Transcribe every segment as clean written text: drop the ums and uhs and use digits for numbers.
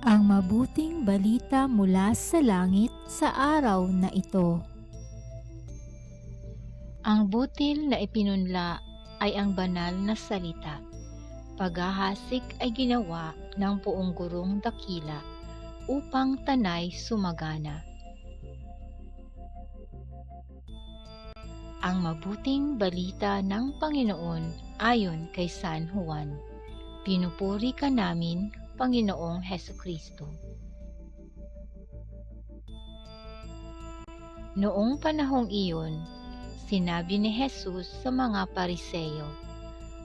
Ang mabuting balita mula sa langit sa araw na ito. Ang butil na ipinunla ay ang banal na salita. Paghahasik ay ginawa ng buong gurong dakila upang tanay sumagana. Ang mabuting balita ng Panginoon ayon kay San Juan. Pinupuri ka namin, Panginoong Hesukristo. Noong panahong iyon, sinabi ni Jesus sa mga Pariseo,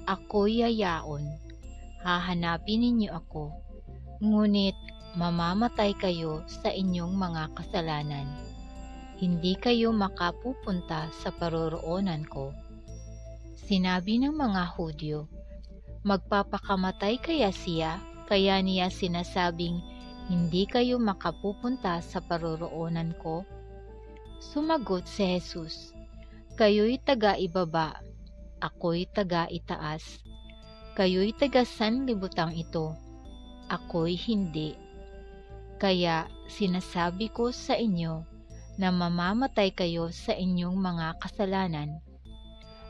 "Ako'y yayaon, hahanapin ninyo ako, ngunit mamamatay kayo sa inyong mga kasalanan. Hindi kayo makapupunta sa paroroonan ko." Sinabi ng mga Hudyo, "Magpapakamatay kaya siya? Kaya niya sinasabing, hindi kayo makapupunta sa paroroonan ko?" Sumagot si Jesus, "Kayo'y taga-ibaba, ako'y taga-itaas. Kayo'y taga-sanlibutang ito, ako'y hindi. Kaya sinasabi ko sa inyo na mamamatay kayo sa inyong mga kasalanan.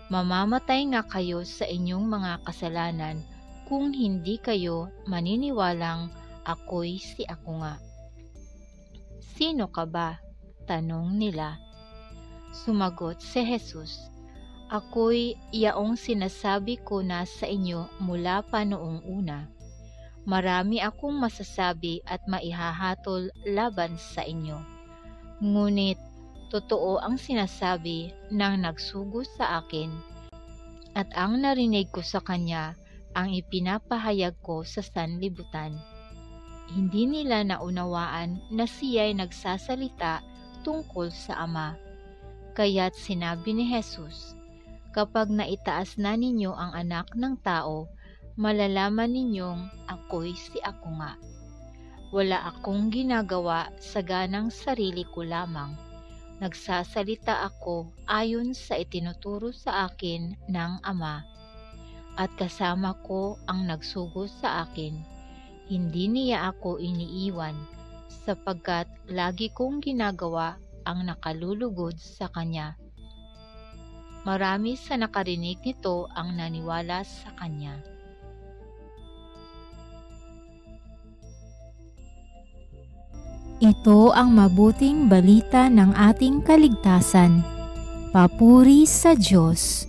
Mamamatay nga kayo sa inyong mga kasalanan kung hindi kayo maniniwalang ako'y si Ako nga." "Sino ka ba?" tanong nila. Sumagot si Jesus, "Ako'y yaong sinasabi ko na sa inyo mula pa noong una. Marami akong masasabi at maihahatol laban sa inyo. Ngunit totoo ang sinasabi ng nagsugo sa akin, at ang narinig ko sa kanya ang ipinapahayag ko sa sanlibutan." Hindi nila naunawaan na siya'y nagsasalita tungkol sa Ama. Kaya't sinabi ni Jesus, "Kapag naitaas na ninyo ang Anak ng Tao, malalaman ninyong ako'y si Ako nga. Wala akong ginagawa sa ganang sarili ko lamang. Nagsasalita ako ayon sa itinuturo sa akin ng Ama, at kasama ko ang nagsugo sa akin. Hindi niya ako iniiwan, sapagkat lagi kong ginagawa ang nakalulugod sa Kanya." Marami sa nakarinig nito ang naniwala sa Kanya. Ito ang mabuting balita ng ating kaligtasan. Papuri sa Diyos.